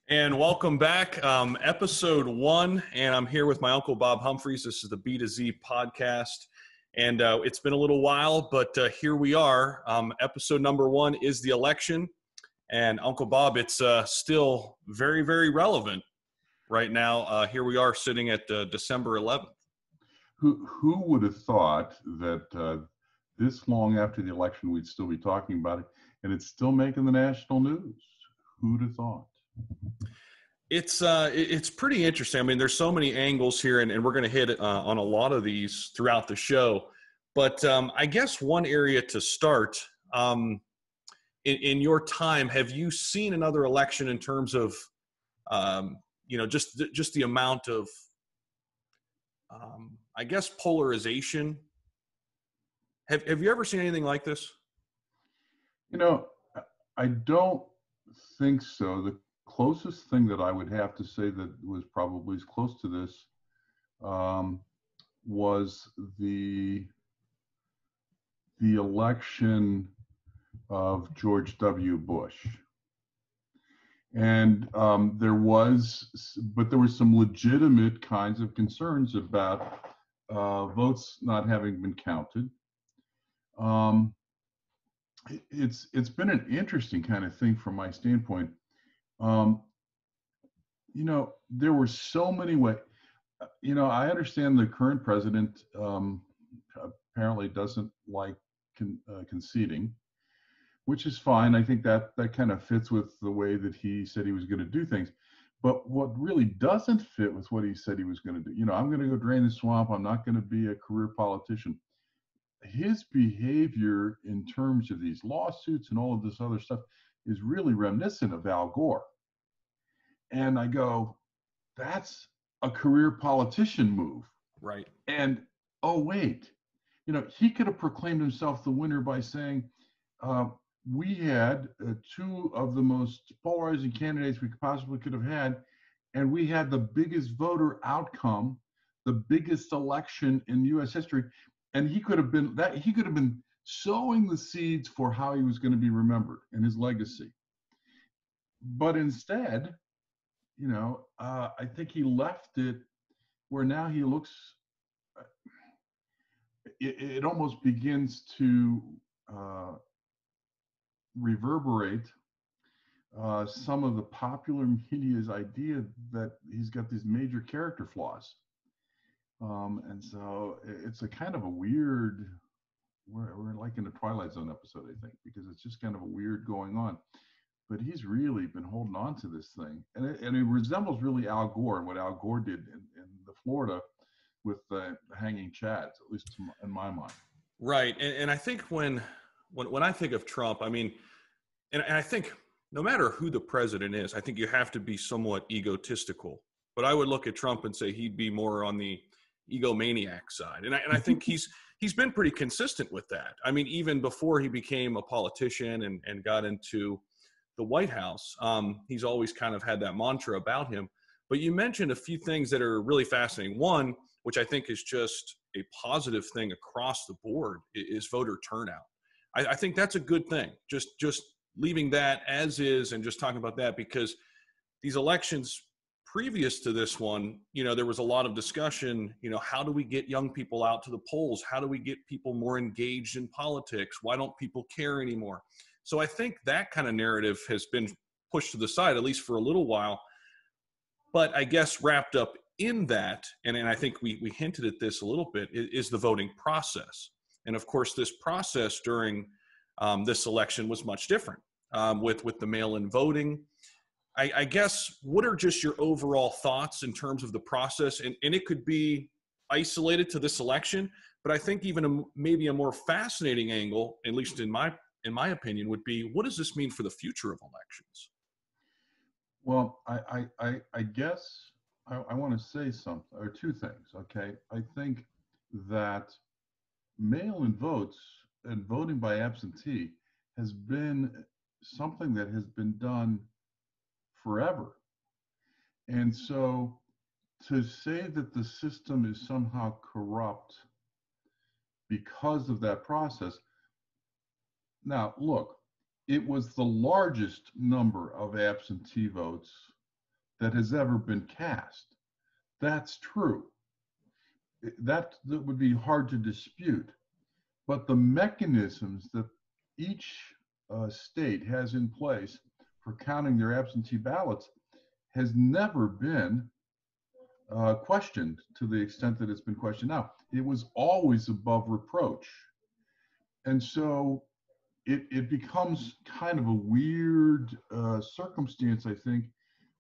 And welcome back, episode 1, and I'm here with my Uncle Bob Humphries. This is the B2Z Podcast, and it's been a little while, but here we are. Episode number 1 is the election, and Uncle Bob, it's still very, very relevant right now. Here we are sitting at December 11th. Who would have thought that this long after the election we'd still be talking about it, and it's still making the national news? Who'd have thought? It's pretty interesting. I mean, there's so many angles here, and we're going to hit on a lot of these throughout the show. But I guess one area to start, in your time, have you seen another election in terms of, just the amount of, I guess, polarization? Have you ever seen anything like this? You know, I don't think so. The closest thing that I would have to say that was probably as close to this was the election of George W. Bush. And there were some legitimate kinds of concerns about votes not having been counted. It's been an interesting kind of thing from my standpoint. There were so many ways. I understand the current president apparently doesn't like conceding, which is fine. I think that kind of fits with the way that he said he was going to do things. But what really doesn't fit with what he said he was going to do, I'm going to go drain the swamp. I'm not going to be a career politician. His behavior in terms of these lawsuits and all of this other stuff is really reminiscent of Al Gore. And I go, that's a career politician move. Right. And, oh, wait, he could have proclaimed himself the winner by saying, we had two of the most polarizing candidates we possibly could have had, and we had the biggest voter outcome, the biggest election in U.S. history. And he could have been sowing the seeds for how he was going to be remembered and his legacy. But instead, I think he left it where now he looks, it almost begins to reverberate some of the popular media's idea that he's got these major character flaws. And so it's a kind of a weird, we're like in a Twilight Zone episode, I think, because it's just kind of a weird going on. But he's really been holding on to this thing. And it resembles really Al Gore and what Al Gore did in the Florida with the hanging chads, at least in my mind. Right. And I think when I think of Trump, I mean, and I think no matter who the president is, I think you have to be somewhat egotistical. But I would look at Trump and say he'd be more on the egomaniac side. And I think he's been pretty consistent with that. I mean, even before he became a politician and got into the White House, he's always kind of had that mantra about him. But you mentioned a few things that are really fascinating. One, which I think is just a positive thing across the board, is voter turnout. I think that's a good thing. Just leaving that as is and just talking about that, because these elections previous to this one, there was a lot of discussion, how do we get young people out to the polls? How do we get people more engaged in politics? Why don't people care anymore? So I think that kind of narrative has been pushed to the side, at least for a little while. But I guess wrapped up in that, and I think we hinted at this a little bit, is the voting process. And of course, this process during this election was much different with the mail-in voting. I guess, what are just your overall thoughts in terms of the process? And it could be isolated to this election, but I think even maybe a more fascinating angle, at least in my opinion, would be, what does this mean for the future of elections? Well, I guess I want to say something, or two things, okay? I think that mail-in votes and voting by absentee has been something that has been done forever. And so to say that the system is somehow corrupt because of that process, now look, it was the largest number of absentee votes that has ever been cast. That's true. That would be hard to dispute. But the mechanisms that each state has in place for counting their absentee ballots has never been questioned to the extent that it's been questioned now. It was always above reproach. And so it becomes kind of a weird circumstance, I think,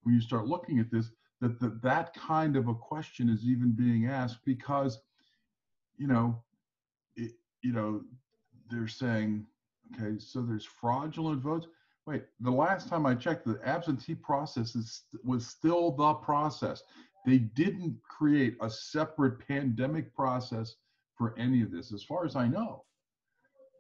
when you start looking at this, that kind of a question is even being asked because, they're saying, okay, so there's fraudulent votes. Wait, the last time I checked, the absentee process was still the process. They didn't create a separate pandemic process for any of this, as far as I know.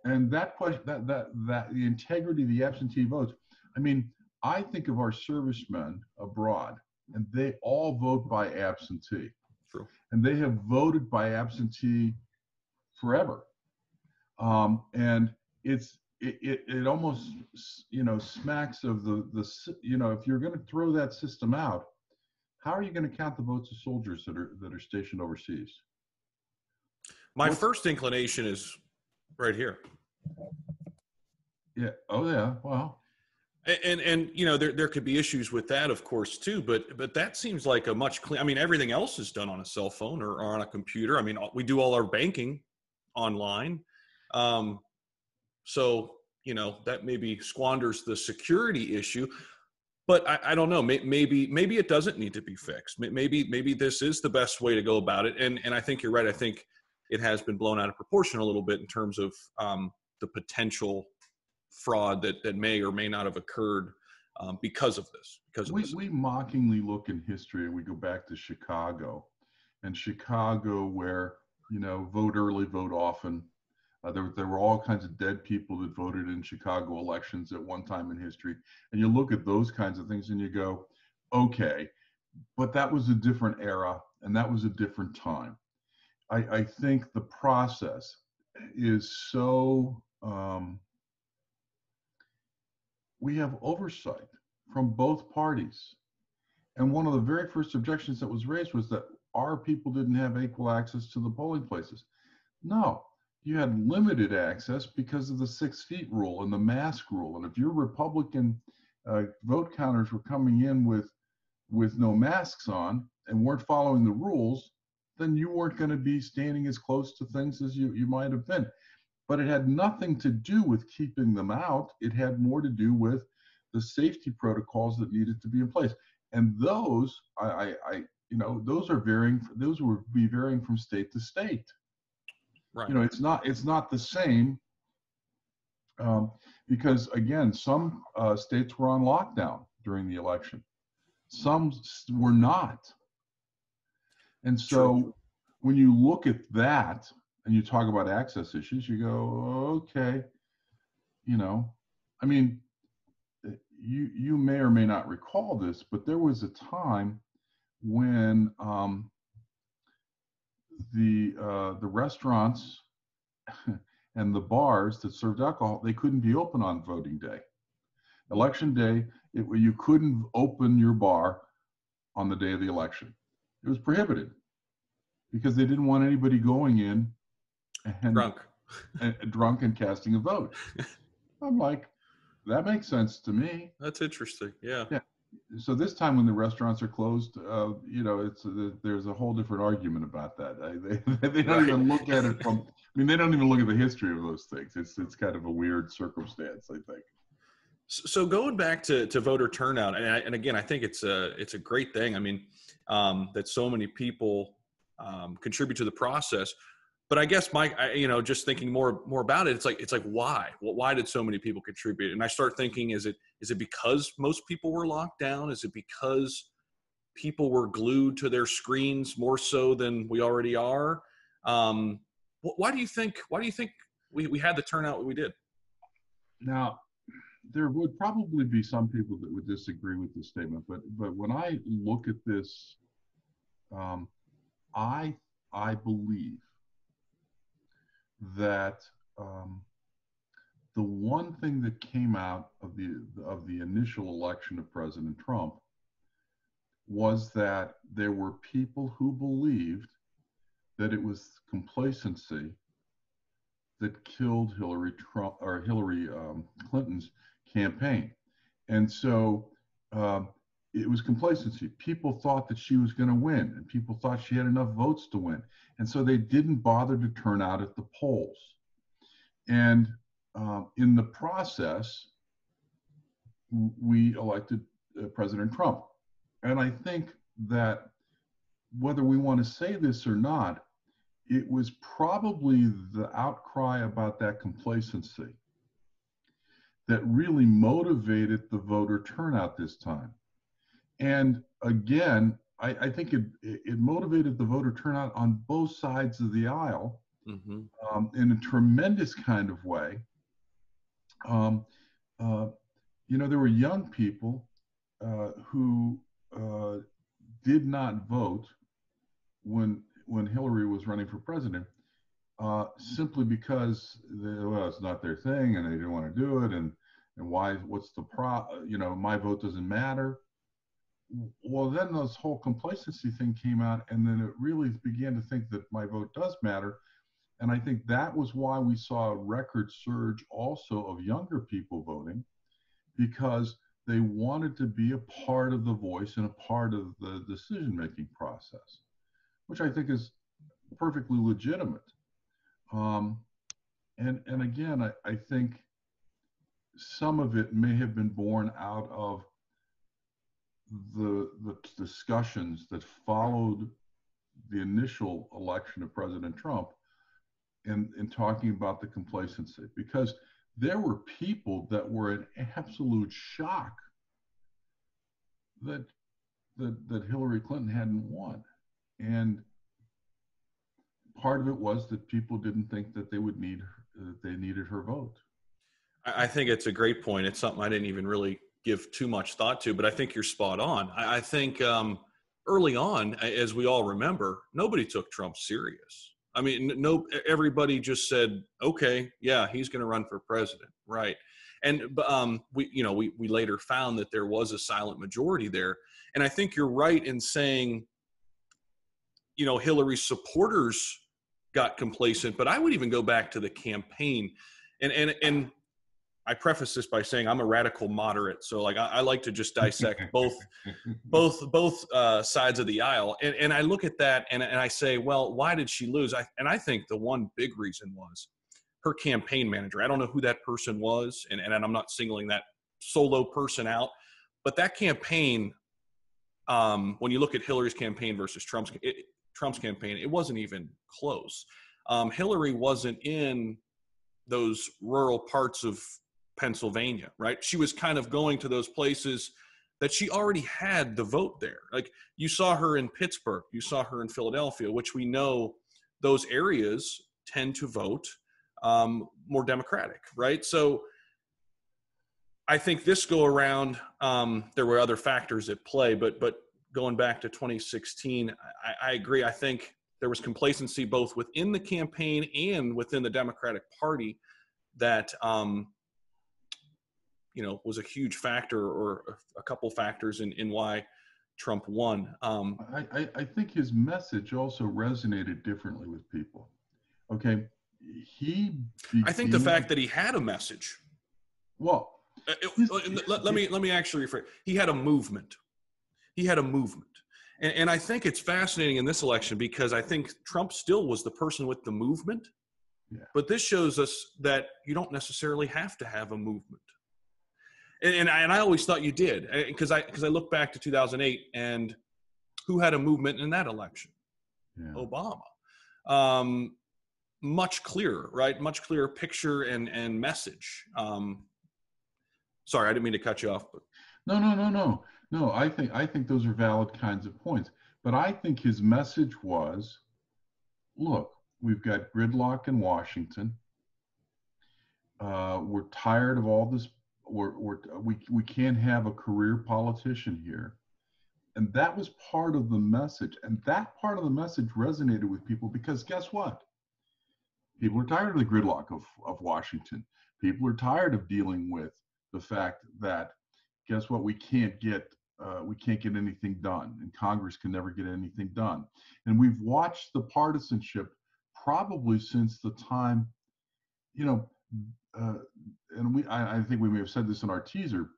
And that question, that the integrity of the absentee votes. I mean, I think of our servicemen abroad, and they all vote by absentee. True. And they have voted by absentee forever. And it almost smacks of the if you're going to throw that system out, how are you going to count the votes of soldiers that are stationed overseas? My first inclination is right here. Yeah. Oh yeah. Well. And there could be issues with that, of course, too. But that seems like a much clean. I mean, everything else is done on a cell phone or on a computer. I mean, we do all our banking online. So that maybe squanders the security issue. But I don't know. Maybe it doesn't need to be fixed. Maybe this is the best way to go about it. And I think you're right. I think it has been blown out of proportion a little bit in terms of the potential fraud that may or may not have occurred because of this. We mockingly look in history and we go back to Chicago, where vote early, vote often. There were all kinds of dead people that voted in Chicago elections at one time in history. And you look at those kinds of things and you go, okay, but that was a different era and that was a different time. I think the process is so, we have oversight from both parties. And one of the very first objections that was raised was that our people didn't have equal access to the polling places. No. You had limited access because of the 6 feet rule and the mask rule. And if your Republican vote counters were coming in with no masks on and weren't following the rules, then you weren't going to be standing as close to things as you might have been. But it had nothing to do with keeping them out. It had more to do with the safety protocols that needed to be in place. And those, those are varying. Those would be varying from state to state. Right. It's not the same because again, some states were on lockdown during the election, some were not, and so True. When you look at that and you talk about access issues, you go, okay, I mean, you may or may not recall this, but there was a time when the restaurants and the bars that served alcohol, they couldn't be open on voting day. Election day, you couldn't open your bar on the day of the election. It was prohibited because they didn't want anybody going in and drunk and casting a vote. I'm like, that makes sense to me. That's interesting. Yeah. So this time when the restaurants are closed, there's a whole different argument about that. They don't even look at it from. I mean, they don't even look at the history of those things. It's kind of a weird circumstance, I think. So going back to voter turnout, and again, I think it's a great thing. I mean, that so many people contribute to the process. But I guess, Mike, just thinking more about it, it's like why? Well, why did so many people contribute? And I start thinking, is it because most people were locked down? Is it because people were glued to their screens more so than we already are? Why do you think we had the turnout we did? Now, there would probably be some people that would disagree with this statement, but when I look at this, I believe that the one thing that came out of the initial election of President Trump was that there were people who believed that it was complacency that killed Hillary Clinton's campaign. And so it was complacency. People thought that she was going to win, and people thought she had enough votes to win. And so they didn't bother to turn out at the polls. And in the process, we elected President Trump. And I think that whether we want to say this or not, it was probably the outcry about that complacency that really motivated the voter turnout this time. And again, I think it motivated the voter turnout on both sides of the aisle in a tremendous kind of way. There were young people who did not vote when Hillary was running for president, simply because it's not their thing and they didn't want to do it, and what's the my vote doesn't matter. Well, then this whole complacency thing came out, and then it really began to think that my vote does matter. And I think that was why we saw a record surge also of younger people voting, because they wanted to be a part of the voice and a part of the decision-making process, which I think is perfectly legitimate. And again, I think some of it may have been born out of the discussions that followed the initial election of President Trump in talking about the complacency, because there were people that were in absolute shock that Hillary Clinton hadn't won. And part of it was that people didn't think that they needed her vote. I think it's a great point. It's something I didn't even really give too much thought to, but I think you're spot on. I think early on, as we all remember, nobody took Trump serious. I mean, everybody just said, okay, yeah, he's going to run for president. Right. And we later found that there was a silent majority there. And I think you're right in saying, Hillary's supporters got complacent, but I would even go back to the campaign. And I preface this by saying I'm a radical moderate. So like, I like to just dissect both sides of the aisle. And I look at that and I say, well, why did she lose? I think the one big reason was her campaign manager. I don't know who that person was. And I'm not singling that solo person out, but that campaign, when you look at Hillary's campaign versus Trump's campaign, it wasn't even close. Hillary wasn't in those rural parts of Pennsylvania, right? She was kind of going to those places that she already had the vote there. Like you saw her in Pittsburgh, you saw her in Philadelphia, which we know those areas tend to vote more Democratic, right? So I think this go around, there were other factors at play, but going back to 2016, I agree. I think there was complacency both within the campaign and within the Democratic Party that was a huge factor, or a couple factors in why Trump won. I think his message also resonated differently with people. Okay, I think the fact that he had a message. Well, let me actually rephrase. He had a movement. And I think it's fascinating in this election because I think Trump still was the person with the movement. Yeah. But this shows us that you don't necessarily have to have a movement. And I always thought you did, because I look back to 2008 and who had a movement in that election? Yeah. Obama. Much clearer, right? Much clearer picture and message. Sorry, I didn't mean to cut you off. But. No, I think those are valid kinds of points. But I think his message was, look, we've got gridlock in Washington. We're tired of all this. We can't have a career politician here. And that was part of the message. And that part of the message resonated with people because guess what? People are tired of the gridlock of Washington. People are tired of dealing with the fact that, guess what, we can't get we can't get anything done, and Congress can never get anything done. And we've watched the partisanship probably since the time, and I think we may have said this in our teaser,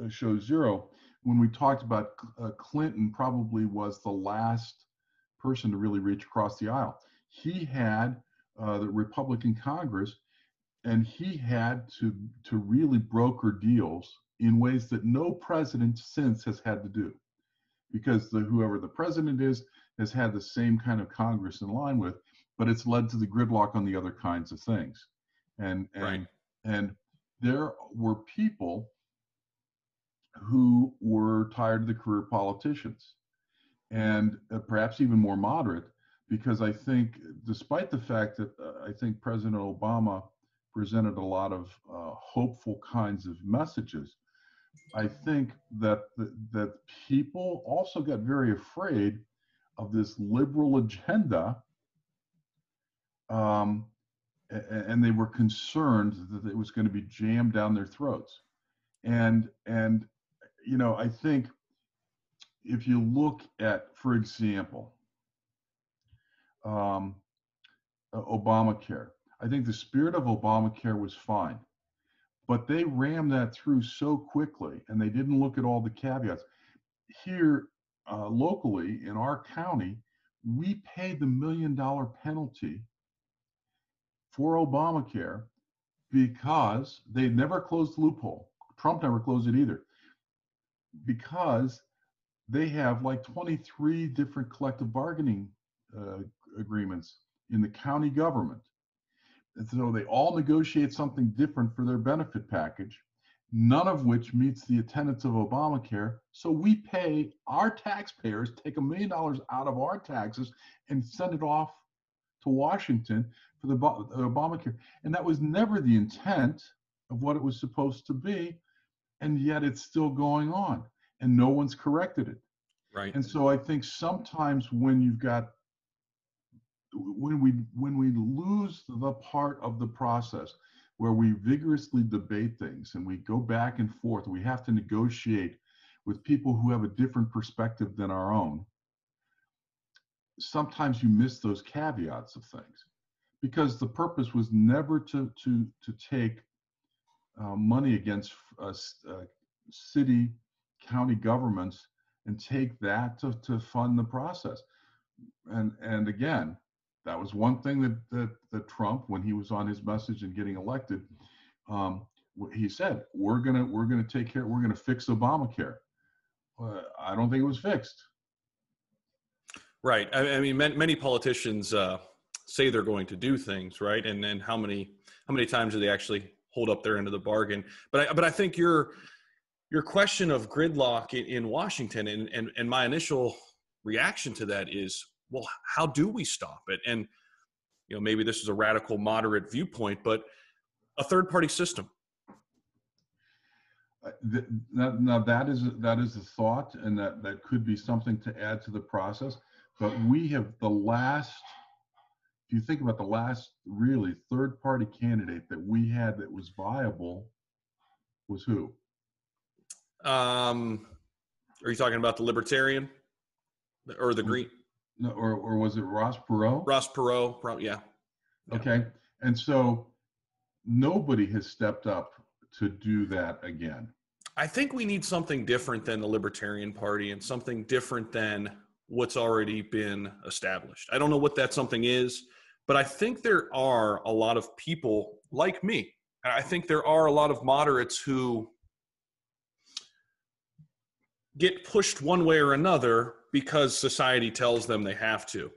show zero, when we talked about Clinton probably was the last person to really reach across the aisle. He had the Republican Congress, and he had to really broker deals in ways that no president since has had to do, because whoever the president is has had the same kind of Congress in line with, but it's led to the gridlock on the other kinds of things. And there were people who were tired of the career politicians, and perhaps even more moderate, because I think, despite the fact that I think President Obama presented a lot of hopeful kinds of messages, I think that that people also got very afraid of this liberal agenda, and they were concerned that it was going to be jammed down their throats. And I think if you look at, for example, Obamacare, I think the spirit of Obamacare was fine, but they rammed that through so quickly, and they didn't look at all the caveats. Here, locally in our county, we paid the $1 million penalty for Obamacare because they never closed the loophole. Trump never closed it either, because they have like 23 different collective bargaining agreements in the county government. And so they all negotiate something different for their benefit package, none of which meets the tenets of Obamacare. So we pay, our taxpayers take $1 million out of our taxes and send it off to Washington for the Obamacare. And that was never the intent of what it was supposed to be. And yet it's still going on, and no one's corrected it. Right. And so I think sometimes when we lose the part of the process where we vigorously debate things and we go back and forth, we have to negotiate with people who have a different perspective than our own. Sometimes you miss those caveats of things, because the purpose was never to take money against city, county governments and take that to fund the process. And again, that was one thing that Trump, when he was on his message and getting elected, he said, we're gonna take care, we're gonna fix Obamacare. I don't think it was fixed. Right. I mean, many politicians say they're going to do things, right? And then how many times do they actually hold up their end of the bargain? But I think your question of gridlock in Washington, and my initial reaction to that is, well, how do we stop it? And maybe this is a radical moderate viewpoint, but a third-party system. Now that is a thought, and that could be something to add to the process. But we have if you think about the last really third-party candidate that we had that was viable, was who? Are you talking about the Libertarian or the Green? No, or was it Ross Perot? Ross Perot, yeah. Okay, and so nobody has stepped up to do that again. I think we need something different than the Libertarian Party, and something different than what's already been established. I don't know what that something is, but I think there are a lot of people like me. I think there are a lot of moderates who get pushed one way or another because society tells them they have to.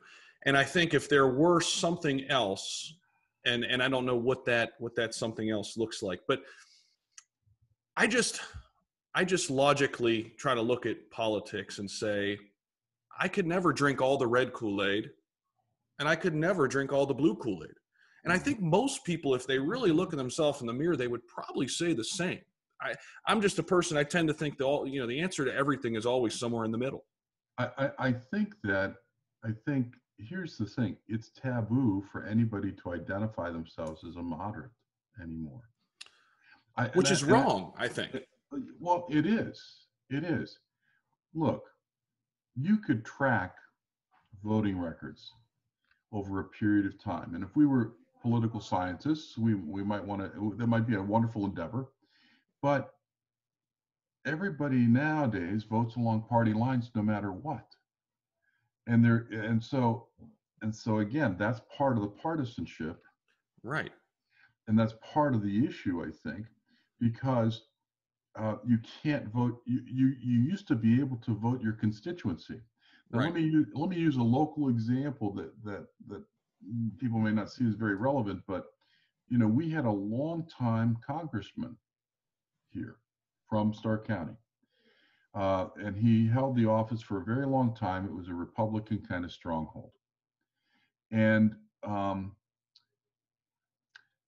And I think if there were something else, and I don't know what that something else looks like, but I just logically try to look at politics and say, I could never drink all the red Kool-Aid, and I could never drink all the blue Kool-Aid. And I think most people, if they really look at themselves in the mirror, they would probably say the same. I'm just a person, I tend to think the answer to everything is always somewhere in the middle. I think here's the thing. It's taboo for anybody to identify themselves as a moderate anymore. Which is wrong, I think. Well, it is. It is. Look, you could track voting records over a period of time. And if we were political scientists, we might want to, that might be a wonderful endeavor. But everybody nowadays votes along party lines no matter what. And so again, that's part of the partisanship. Right. And that's part of the issue, I think, because you can't vote. You used to be able to vote your constituency. Now, Right. let me use a local example that people may not see as very relevant, but we had a long-time congressman here from Stark County, and he held the office for a very long time. It was a Republican kind of stronghold, and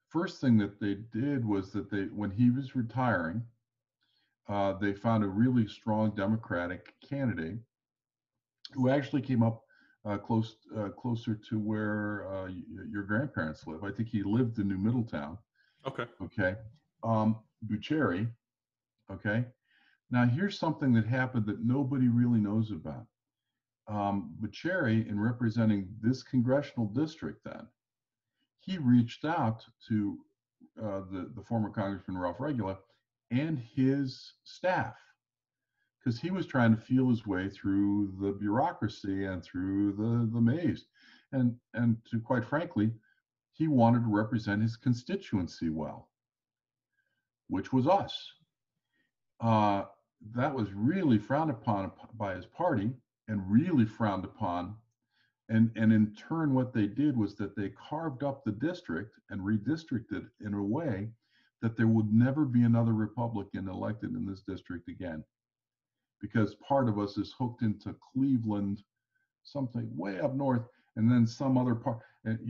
first thing that they did was that when he was retiring, they found a really strong Democratic candidate who actually came up closer to where your grandparents live. I think he lived in New Middletown. Okay. Okay. Bucheri. Okay. Now, here's something that happened that nobody really knows about. Bucheri, in representing this congressional district then, he reached out to the former Congressman Ralph Regula and his staff, because he was trying to feel his way through the bureaucracy and through the maze. And to quite frankly, he wanted to represent his constituency well, which was us. That was really frowned upon by his party and really frowned upon. And in turn, what they did was that they carved up the district and redistricted in a way that there would never be another Republican elected in this district again, because part of us is hooked into Cleveland, something way up north, and then some other part, and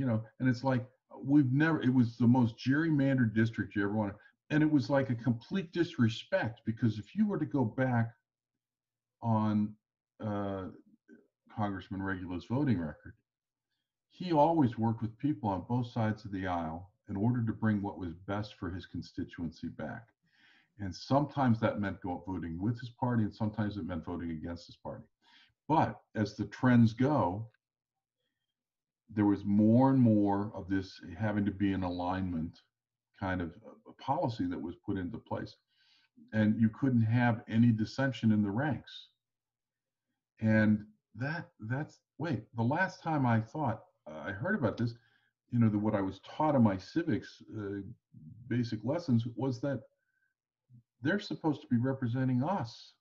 it's like it was the most gerrymandered district you ever wanted. And it was like a complete disrespect, because if you were to go back on Congressman Regula's voting record, he always worked with people on both sides of the aisle in order to bring what was best for his constituency back. And sometimes that meant voting with his party, and sometimes it meant voting against his party. But as the trends go, there was more and more of this having to be an alignment kind of a policy that was put into place. And you couldn't have any dissension in the ranks. And the last time I heard about this, what I was taught in my civics basic lessons was that they're supposed to be representing us,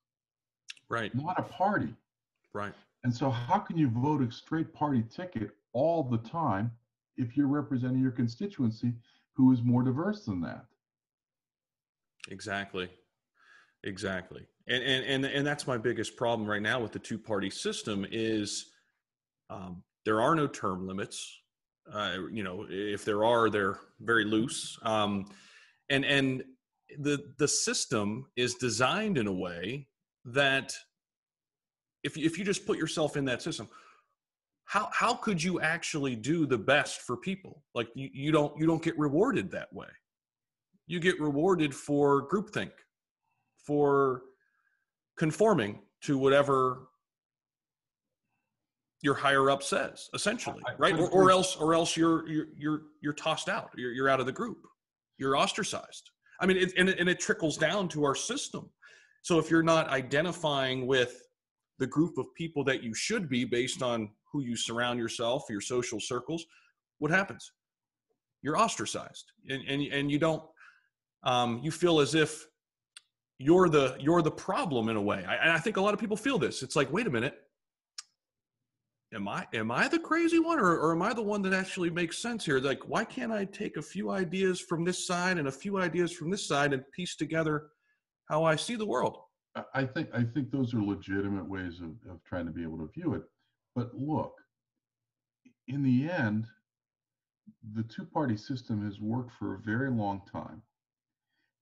Right. not a party. Right. And so how can you vote a straight party ticket all the time if you're representing your constituency, who is more diverse than that? Exactly. And that's my biggest problem right now with the two-party system is there are no term limits. If there are, they're very loose. And the system is designed in a way that if you just put yourself in that system, how could you actually do the best for people? Like you don't get rewarded that way. You get rewarded for groupthink, for conforming to whatever your higher up says, essentially, right? Or else you're tossed out. You're out of the group. You're ostracized. I mean, it trickles down to our system. So if you're not identifying with the group of people that you should be based on who you surround yourself, your social circles, what happens? You're ostracized, and you don't. You feel as if you're the problem in a way. I think a lot of people feel this. It's like, wait a minute, am I the crazy one, or am I the one that actually makes sense here? Like, why can't I take a few ideas from this side and a few ideas from this side and piece together how I see the world? I think those are legitimate ways of trying to be able to view it. But look, in the end, the two-party system has worked for a very long time.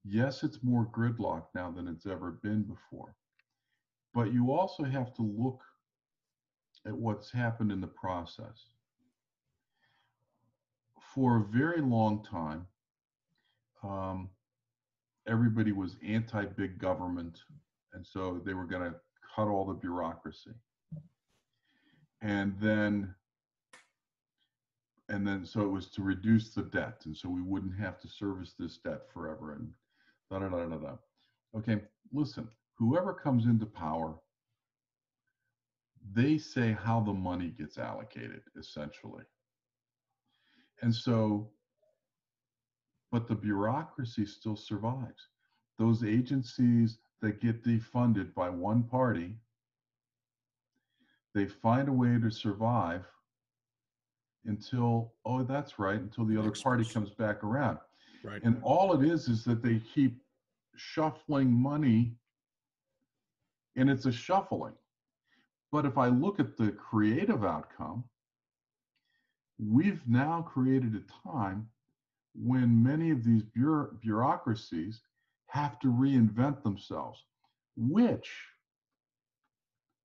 Yes, it's more gridlock now than it's ever been before. But you also have to look at what's happened in the process. For a very long time, everybody was anti-big government, and so they were going to cut all the bureaucracy. And then so it was to reduce the debt, and so we wouldn't have to service this debt forever, and da da da da da. Okay, listen, whoever comes into power, they say how the money gets allocated, essentially. And so, but the bureaucracy still survives. Those agencies that get defunded by one party, they find a way to survive until, oh, that's right, until the other party comes back around. Right. And all it is that they keep shuffling money, and it's a shuffling. But if I look at the creative outcome, we've now created a time when many of these bureaucracies have to reinvent themselves, which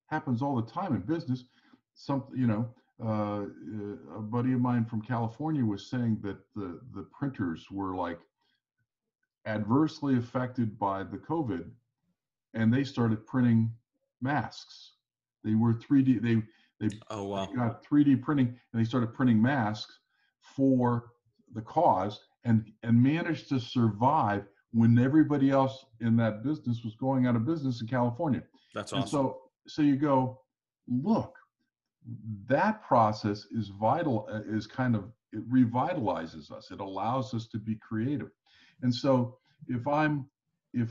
happens all the time in business. A buddy of mine from California was saying that the printers were like adversely affected by the COVID, and they started printing masks. They were 3D. They got 3D printing, and they started printing masks for the cause, and managed to survive when everybody else in that business was going out of business in California. That's awesome. And so you go, look, that process is vital. It revitalizes us. It allows us to be creative. And so if I'm in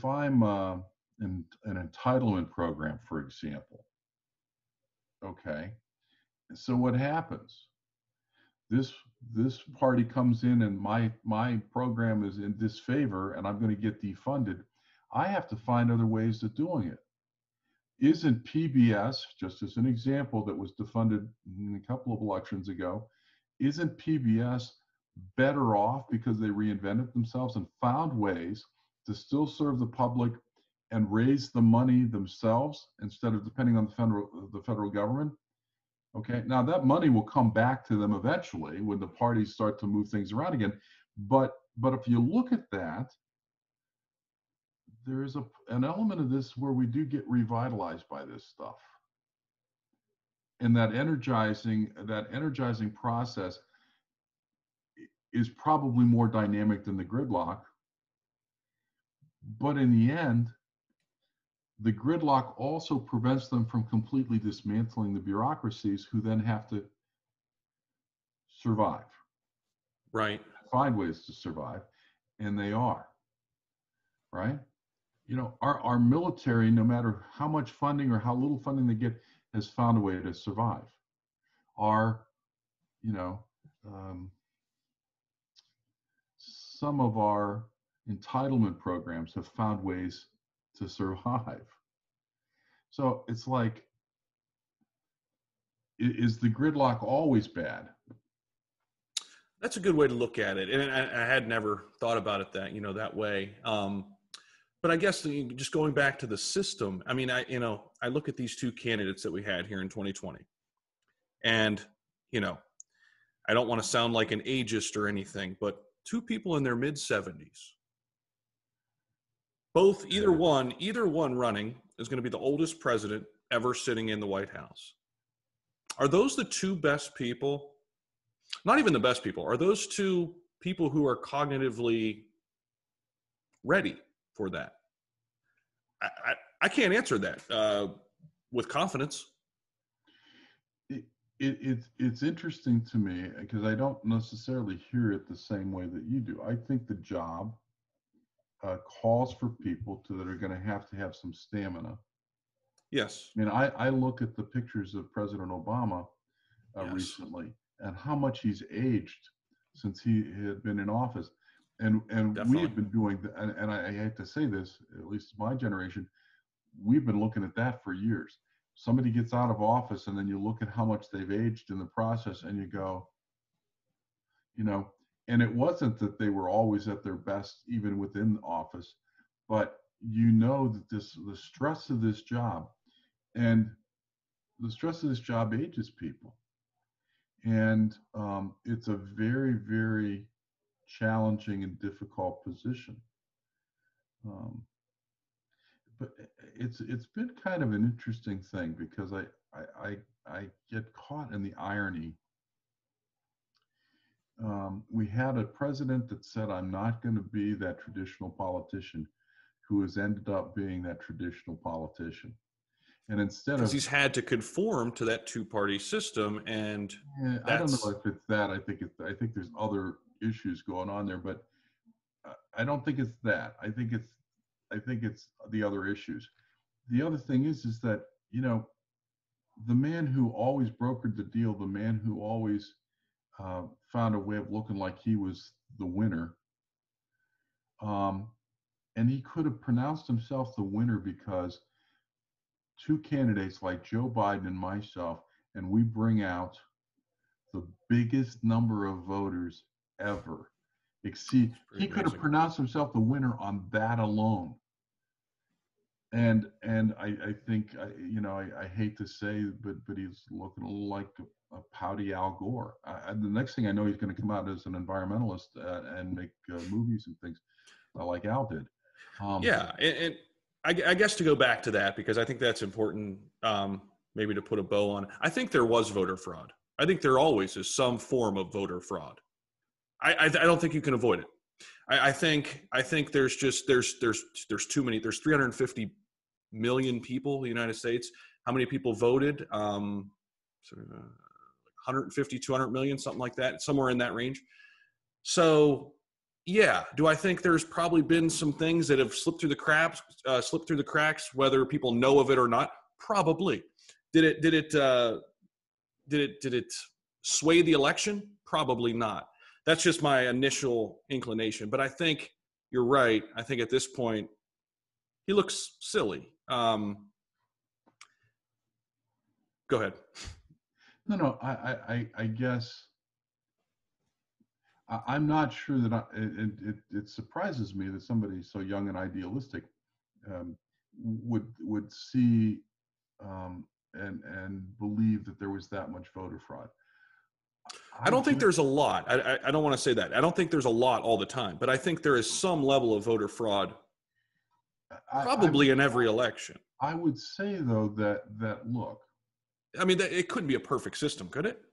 an entitlement program, for example, okay, so what happens? This party comes in, and my program is in disfavor, and I'm going to get defunded. I have to find other ways of doing it. Isn't PBS, just as an example, that was defunded a couple of elections ago, isn't PBS better off because they reinvented themselves and found ways to still serve the public and raise the money themselves instead of depending on the federal government? Okay, now that money will come back to them eventually when the parties start to move things around again. But if you look at that, there is an element of this where we do get revitalized by this stuff. And that energizing process is probably more dynamic than the gridlock. But in the end, the gridlock also prevents them from completely dismantling the bureaucracies, who then have to survive. Right. Find ways to survive, and they are. Right? You know, our military, no matter how much funding or how little funding they get, has found a way to survive. Some of our entitlement programs have found ways to survive. So it's like, is the gridlock always bad? That's a good way to look at it. And I had never thought about it that way. But I guess just going back to the system, I mean, I look at these two candidates that we had here in 2020, and, I don't want to sound like an ageist or anything, but two people in their mid-70s, either one running is going to be the oldest president ever sitting in the White House. Are those the two best people? Not even the best people. Are those two people who are cognitively ready for that? I can't answer that with confidence. It's interesting to me because I don't necessarily hear it the same way that you do. I think the job calls for people that are going to have some stamina. Yes. I mean, I look at the pictures of President Obama recently, and how much he's aged since he had been in office. And we have been doing, and I hate to say this, at least my generation, we've been looking at that for years. Somebody gets out of office, and then you look at how much they've aged in the process, and you go, and it wasn't that they were always at their best, even within office, but that the stress of this job, and the stress of this job ages people. And it's a very, very challenging and difficult position. Um, but it's been kind of an interesting thing because I get caught in the irony. We had a president that said, "I'm not going to be that traditional politician," who has ended up being that traditional politician. And instead Because of, he's had to conform to that two-party system, and I don't know that's if it's that. I think there's other issues going on there, but I don't think it's that. I think it's the other issues. The other thing is that, you know, the man who always brokered the deal, the man who always found a way of looking like he was the winner, um, and he could have pronounced himself the winner because two candidates like Joe Biden and myself, and we bring out the biggest number of voters ever. Exceed, pretty he could have amazing. pronounced himself the winner on that alone. And I think, you know, I hate to say, but he's looking a little like a pouty Al Gore. The next thing I know, he's going to come out as an environmentalist and make movies and things like Al did. Yeah, and I guess to go back to that, because I think that's important, maybe to put a bow on. I think there was voter fraud. I think there always is some form of voter fraud. I don't think you can avoid it. I think there's too many. There's 350 million people in the United States. How many people voted? 150, 200 million, something like that, somewhere in that range. So, yeah, do I think there's probably been some things that have slipped through the cracks, whether people know of it or not? Probably. Did it sway the election? Probably not. That's just my initial inclination. But I think you're right. I think at this point, he looks silly. Go ahead. No, I guess I'm not sure that it surprises me that somebody so young and idealistic would see and believe that there was that much voter fraud. I don't think there's a lot. I don't want to say that. I don't think there's a lot all the time, but I think there is some level of voter fraud probably in every election. I would say, though, that look. I mean, it couldn't be a perfect system, could it?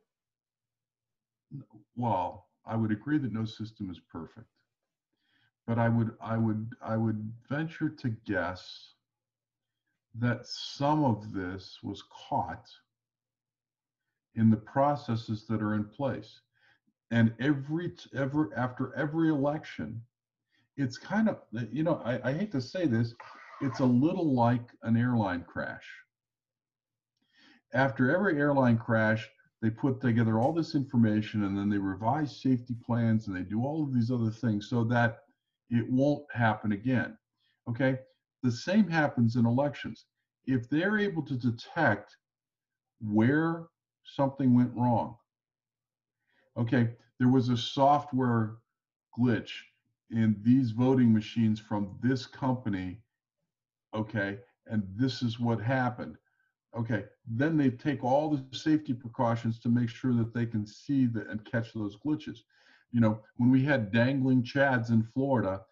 Well, I would agree that no system is perfect, but I would venture to guess that some of this was caught in the processes that are in place. And after every election, it's kind of, you know, I hate to say this, it's a little like an airline crash. After every airline crash, they put together all this information and then they revise safety plans and they do all of these other things so that it won't happen again. Okay? The same happens in elections. If they're able to detect where something went wrong, okay, there was a software glitch in these voting machines from this company, okay, and this is what happened. Okay, then they take all the safety precautions to make sure that they can see and catch those glitches. You know, when we had dangling chads in Florida,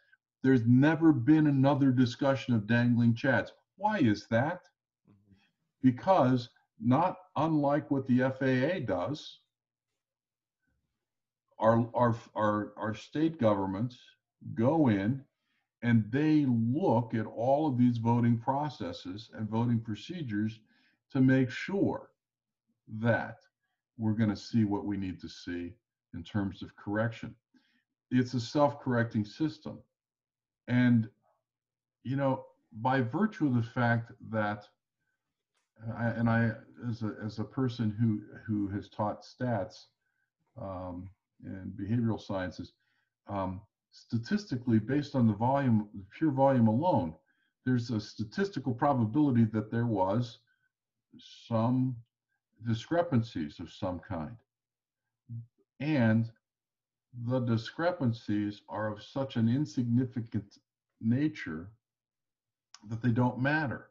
there's never been another discussion of dangling chads. Why is that? Because not unlike what the FAA does, our state governments go in and they look at all of these voting processes and voting procedures to make sure that we're going to see what we need to see in terms of correction. It's a self-correcting system. And, you know, by virtue of the fact that, as a person who has taught stats and behavioral sciences, statistically, based on the pure volume alone, there's a statistical probability that there was some discrepancies of some kind. And the discrepancies are of such an insignificant nature that they don't matter.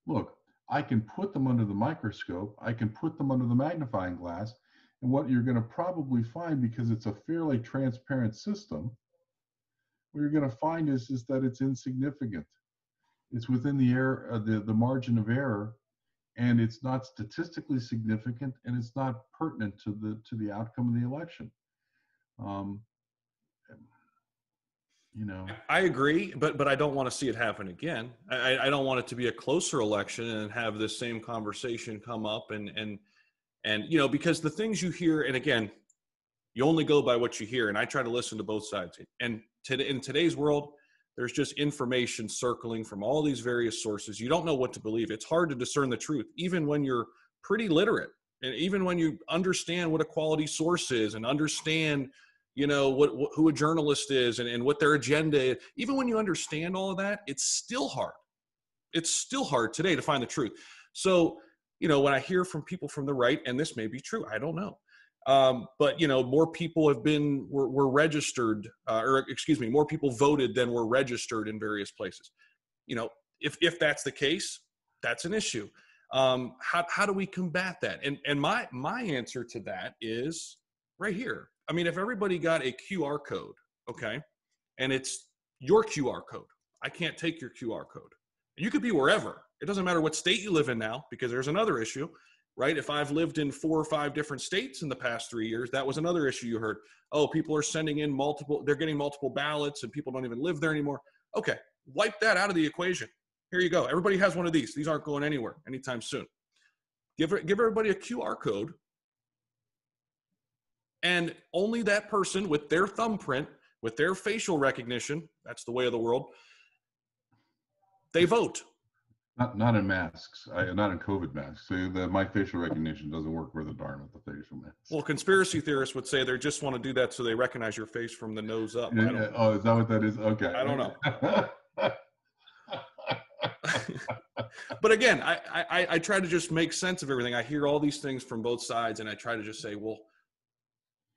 Look, I can put them under the microscope, I can put them under the magnifying glass, and what you're going to probably find, because it's a fairly transparent system, what you're going to find is that it's insignificant. It's within the error, the margin of error, and it's not statistically significant, and it's not pertinent to the outcome of the election. You know, I agree, but I don't want to see it happen again. I don't want it to be a closer election and have this same conversation come up and you know, because the things you hear, and again, you only go by what you hear, and I try to listen to both sides. And in today's world, there's just information circling from all these various sources. You don't know what to believe. It's hard to discern the truth, even when you're pretty literate, and even when you understand what a quality source is and understand, you know, who a journalist is and what their agenda is. Even when you understand all of that, it's still hard. It's still hard today to find the truth. So, you know, when I hear from people from the right, and this may be true, I don't know. But, you know, more people were registered, more people voted than were registered in various places. You know, if that's the case, that's an issue. How do we combat that? And my answer to that is right here. I mean, if everybody got a QR code, okay, and it's your QR code, I can't take your QR code. And you could be wherever. It doesn't matter what state you live in now, because there's another issue, right? If I've lived in 4 or 5 different states in the past 3 years, that was another issue you heard. Oh, people are sending in they're getting multiple ballots and people don't even live there anymore. Okay, wipe that out of the equation. Here you go. Everybody has one of these. These aren't going anywhere anytime soon. Give everybody a QR code, and only that person with their thumbprint, with their facial recognition, that's the way of the world, they vote. Not in masks, not in COVID masks. So my facial recognition doesn't work worth a darn with the facial mask. Well, conspiracy theorists would say they just want to do that so they recognize your face from the nose up. Yeah. Oh, is that what that is? Okay. I don't know. But again, I try to just make sense of everything. I hear all these things from both sides, and I try to just say, well,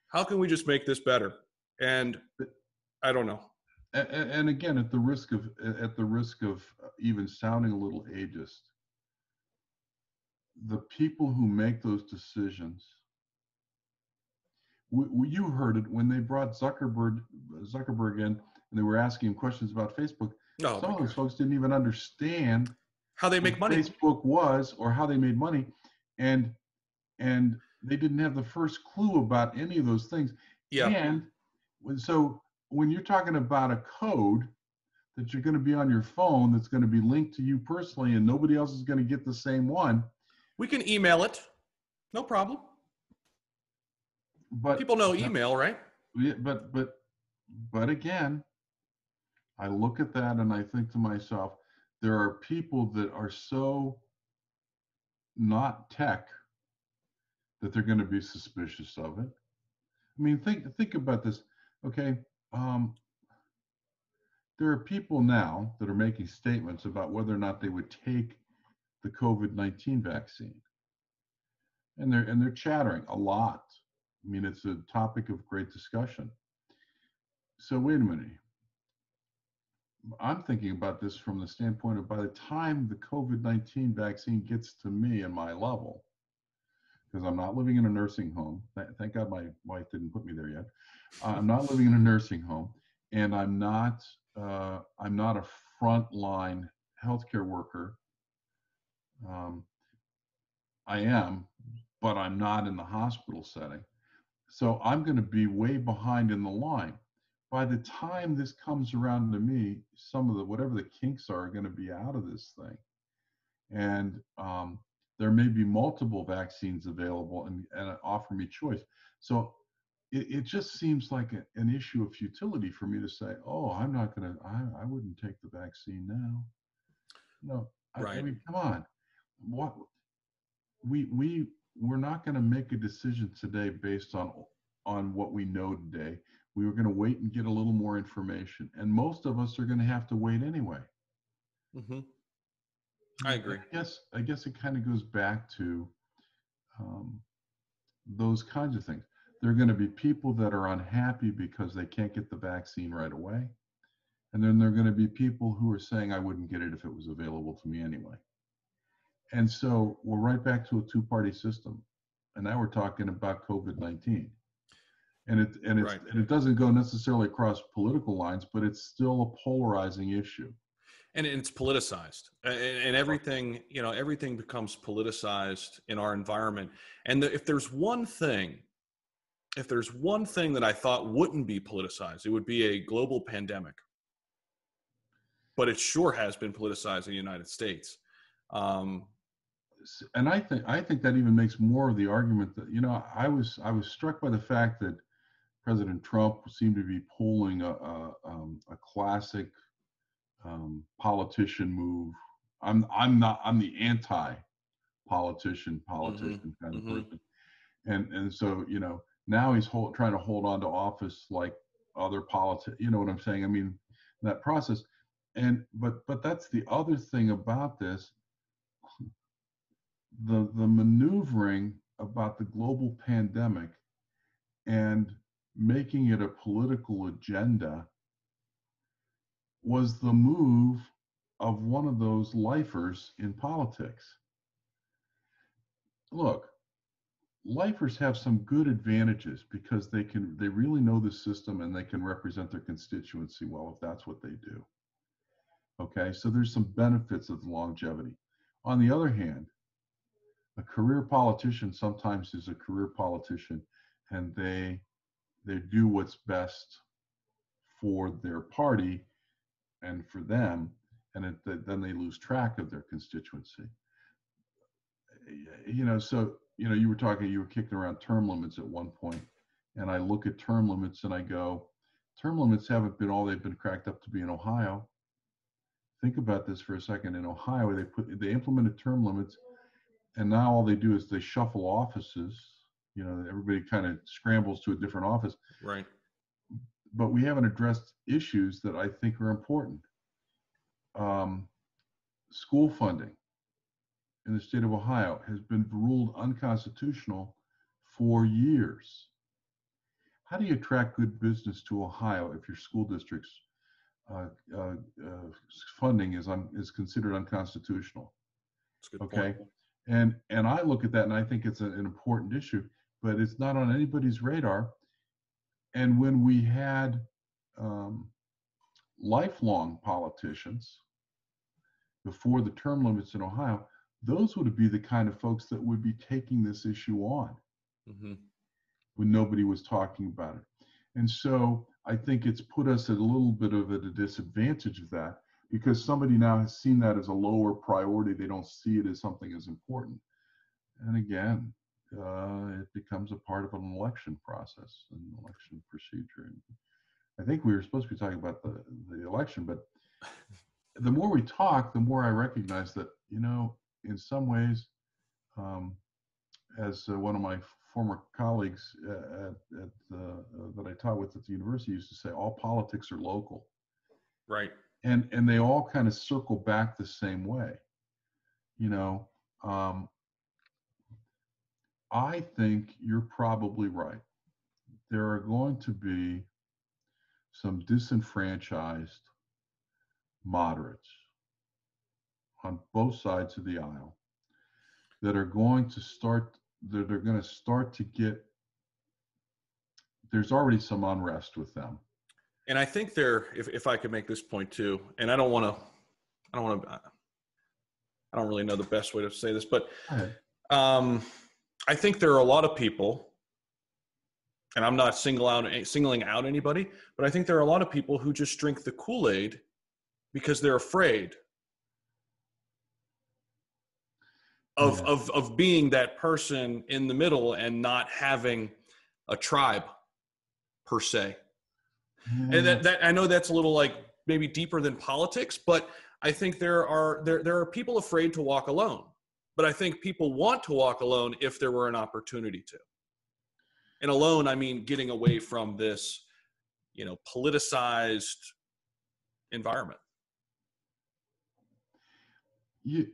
how can we just make this better? And I don't know. And again, at the risk of even sounding a little ageist, the people who make those decisions, you heard it when they brought Zuckerberg in, and they were asking him questions about Facebook. Some of those folks didn't even understand how they make money. Facebook was, or how they made money, and they didn't have the first clue about any of those things. Yeah. And so when you're talking about a code that you're going to be on your phone that's going to be linked to you personally, and nobody else is going to get the same one, we can email it, no problem. But people know email, right? But again, I look at that and I think to myself, there are people that are so not tech that they're going to be suspicious of it. I mean, think about this. Okay, there are people now that are making statements about whether or not they would take the COVID-19 vaccine, and they're chattering a lot. I mean, it's a topic of great discussion. So wait a minute. I'm thinking about this from the standpoint of, by the time the COVID-19 vaccine gets to me and my level, because I'm not living in a nursing home. Thank God my wife didn't put me there yet. I'm not living in a nursing home, and I'm not a frontline healthcare worker. I am, but I'm not in the hospital setting. So I'm going to be way behind in the line. By the time this comes around to me, some of whatever the kinks are going to be out of this thing. And there may be multiple vaccines available and offer me choice. So it just seems like an issue of futility for me to say, oh, I wouldn't take the vaccine now. No, right. I mean, come on. What we're not going to make a decision today based on what we know today. We were going to wait and get a little more information, and most of us are going to have to wait anyway. Mm-hmm. I agree. I guess it kind of goes back to those kinds of things. There are going to be people that are unhappy because they can't get the vaccine right away, and then there are going to be people who are saying, I wouldn't get it if it was available to me anyway. And so we're right back to a two-party system, and now we're talking about COVID-19. Right. and it doesn't go necessarily across political lines, but it's still a polarizing issue. And it's politicized, and everything, everything becomes politicized in our environment. And if there's one thing that I thought wouldn't be politicized, it would be a global pandemic. But it sure has been politicized in the United States. And I think that even makes more of the argument that, I was struck by the fact that President Trump seemed to be pulling a classic politician move. I'm the anti-politician kind of person, and so now he's trying to hold on to office like other politics. You know what I'm saying? I mean, that process, but that's the other thing about this. The maneuvering about the global pandemic and making it a political agenda was the move of one of those lifers in politics. Look, lifers have some good advantages because they really know the system and they can represent their constituency well if that's what they do. Okay, so there's some benefits of the longevity. On the other hand, a career politician sometimes is a career politician, and they do what's best for their party and for them, and then they lose track of their constituency. So you were kicking around term limits at one point, and I look at term limits and I go, term limits haven't been all they've been cracked up to be in Ohio. Think about this for a second. In Ohio, they implemented term limits, and now all they do is they shuffle offices. Everybody kind of scrambles to a different office. Right. But we haven't addressed issues that I think are important. School funding in the state of Ohio has been ruled unconstitutional for years. How do you attract good business to Ohio if your school district's funding is considered unconstitutional? That's a good point. And I look at that and I think it's an important issue, but it's not on anybody's radar. And when we had lifelong politicians before the term limits in Ohio, those would be the kind of folks that would be taking this issue on when nobody was talking about it. And so I think it's put us at a little bit of a disadvantage of that, because somebody now has seen that as a lower priority. They don't see it as something as important. And again, it becomes a part of an election process, an election procedure. And I think we were supposed to be talking about the election, but the more we talk, the more I recognize that, in some ways, as one of my former colleagues that I taught with at the university used to say, all politics are local. Right. And they all kind of circle back the same way. I think you're probably right. There are going to be some disenfranchised moderates on both sides of the aisle that are going to start to get, there's already some unrest with them. And I think if I could make this point too, and I don't really know the best way to say this, but I think there are a lot of people, and I'm not singling out anybody, but I think there are a lot of people who just drink the Kool-Aid because they're afraid of being that person in the middle and not having a tribe per se. And that I know that's a little like maybe deeper than politics, but I think there are people afraid to walk alone. But I think people want to walk alone if there were an opportunity to. And alone, I mean getting away from this, politicized environment.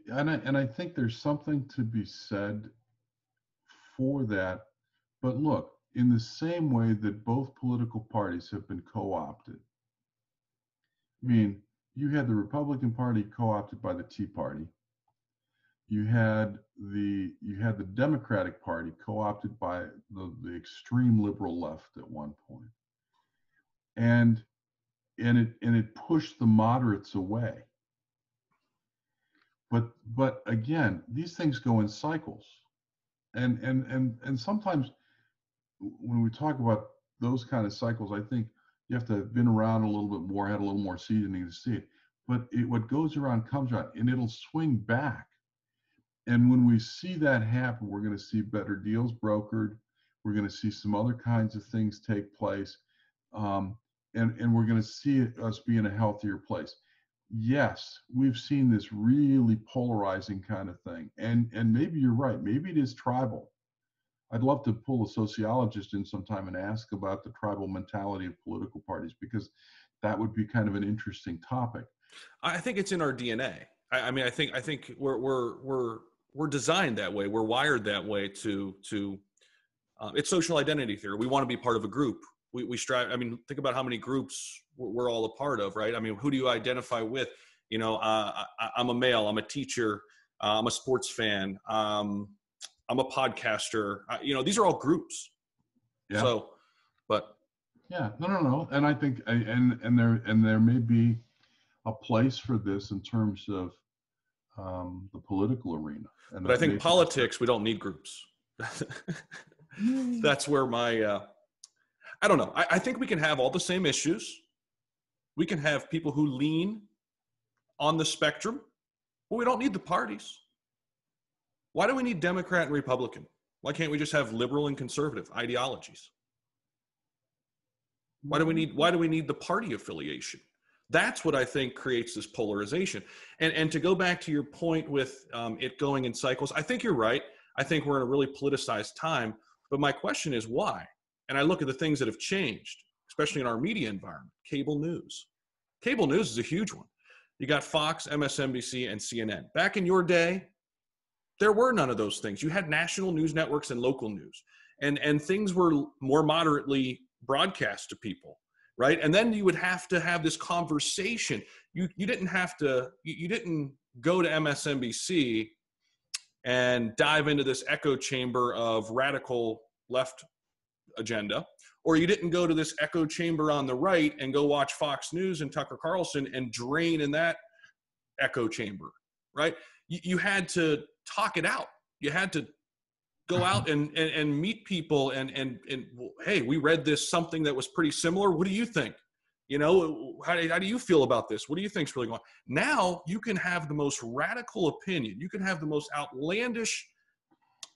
And I think there's something to be said for that. But look, in the same way that both political parties have been co-opted. I mean, you had the Republican Party co-opted by the Tea Party. you had the Democratic Party co-opted by the extreme liberal left at one point, and it pushed the moderates away. But again, these things go in cycles, and sometimes when we talk about those kind of cycles, I think you have to have been around a little bit more, had a little more seasoning to see it. But what goes around comes around, and it'll swing back. And when we see that happen, we're going to see better deals brokered. We're going to see some other kinds of things take place. And we're going to see us be in a healthier place. Yes, we've seen this really polarizing kind of thing. And maybe you're right. Maybe it is tribal. I'd love to pull a sociologist in sometime and ask about the tribal mentality of political parties, because that would be kind of an interesting topic. I think it's in our DNA. I mean, I think we're designed that way. We're wired that way to it's social identity theory. We want to be part of a group. We strive. I mean, think about how many groups we're all a part of, right? I mean, who do you identify with? You know, I'm a male. I'm a teacher. I'm a sports fan. I'm a podcaster. You know, these are all groups. Yeah. So, but yeah, no. And I think, and there may be a place for this in terms of the political arena. But I think politics, we don't need groups. That's where my, I don't know. I think we can have all the same issues. We can have people who lean on the spectrum, but we don't need the parties. Why do we need Democrat and Republican? Why can't we just have liberal and conservative ideologies? Why do we need the party affiliation? That's what I think creates this polarization. And to go back to your point with it going in cycles, I think you're right. I think we're in a really politicized time. But my question is why? And I look at the things that have changed, especially in our media environment. Cable news. Cable news is a huge one. You got Fox, MSNBC, and CNN. Back in your day, there were none of those things. You had national news networks and local news. And things were more moderately broadcast to people. Right. And then you would have to have this conversation. You didn't go to MSNBC and dive into this echo chamber of radical left agenda, or you didn't go to this echo chamber on the right and go watch Fox News and Tucker Carlson and drain in that echo chamber. Right. You had to talk it out. You had to go out and meet people and hey, we read this something that was pretty similar. What do you think? You know, how do you feel about this? What do you think's really going on? Now you can have the most radical opinion. You can have the most outlandish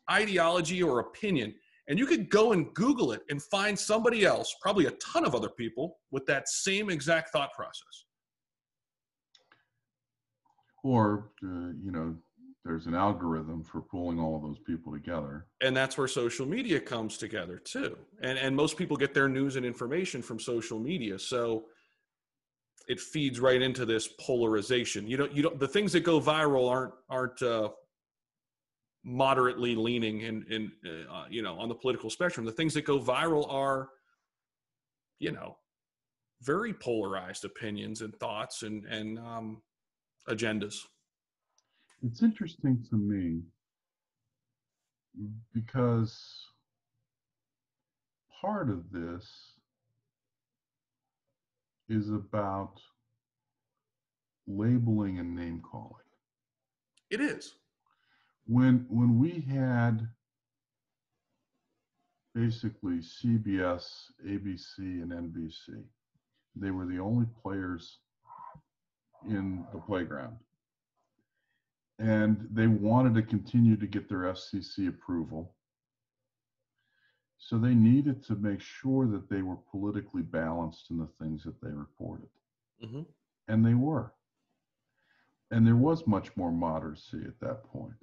ideology or opinion, and you could go and Google it and find somebody else, probably a ton of other people with that same exact thought process. Or, you know, there's an algorithm for pulling all of those people together. And that's where social media comes together too. And most people get their news and information from social media. So it feeds right into this polarization. You don't the things that go viral aren't moderately leaning in you know, on the political spectrum. The things that go viral are, you know, very polarized opinions and thoughts and agendas. It's interesting to me because part of this is about labeling and name calling. It is. When we had basically CBS, ABC, and NBC, they were the only players in the playground. And they wanted to continue to get their FCC approval. So they needed to make sure that they were politically balanced in the things that they reported. Mm-hmm. And they were. And there was much more moderacy at that point.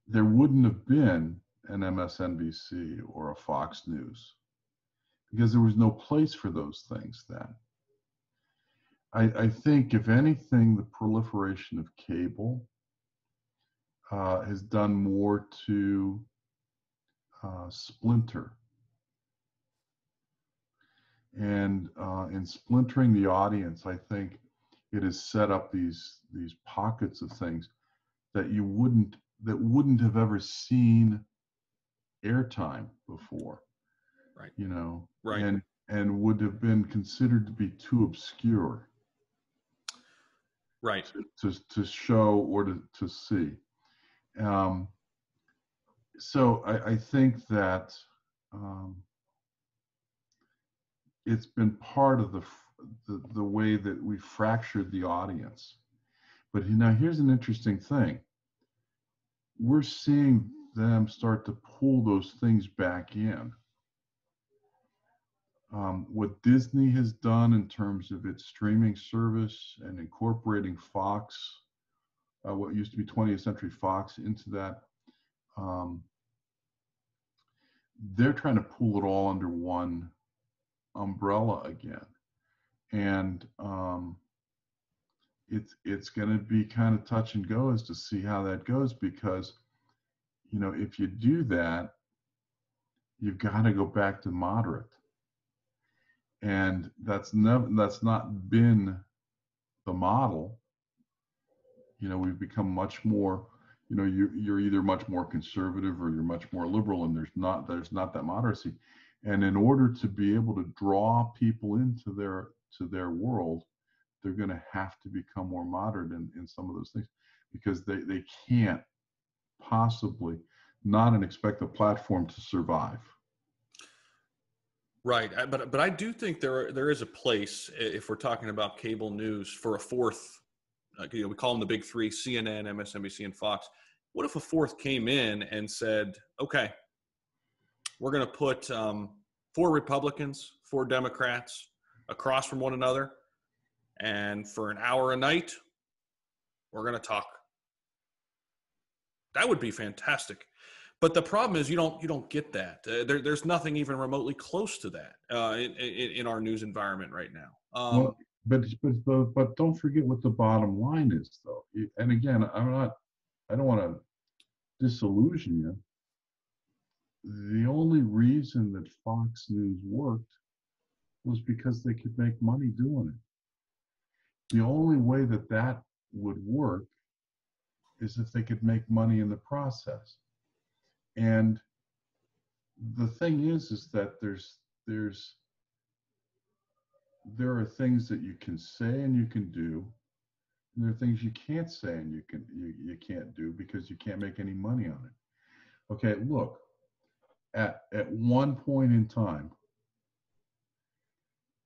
There wouldn't have been an MSNBC or a Fox News because there was no place for those things then. I think, if anything, the proliferation of cable has done more to splinter. And in splintering the audience, I think it has set up these pockets of things. that wouldn't have ever seen airtime before, Right. Right. And would have been considered to be too obscure, right, to show or to see. So I think that it's been part of the way that we fractured the audience. But now here's an interesting thing. We're seeing them start to pull those things back in. What Disney has done in terms of its streaming service and incorporating Fox, what used to be 20th Century Fox, into that, they're trying to pull it all under one umbrella again. And it's going to be kind of touch and go as to see how that goes, because if you do that, you've got to go back to moderate, and that's not been the model. We've become much more, you're either much more conservative or you're much more liberal, and there's not that moderacy. And in order to be able to draw people into their world, they're going to have to become more moderate in some of those things, because they can't possibly not expect the platform to survive. Right. But I do think there is a place, if we're talking about cable news, for a fourth. We call them the big three: CNN, MSNBC, and Fox. What if a fourth came in and said, okay, we're going to put 4 Republicans, 4 Democrats across from one another, and for an hour a night, we're going to talk. That would be fantastic. But the problem is you don't get that. There's nothing even remotely close to that in our news environment right now. But don't forget what the bottom line is, though. And again, I don't want to disillusion you. The only reason that Fox News worked was because they could make money doing it. The only way that would work is if they could make money in the process. And the thing is that there are things that you can say and you can do, and there are things you can't say and you can't do because you can't make any money on it. Okay, look, at one point in time,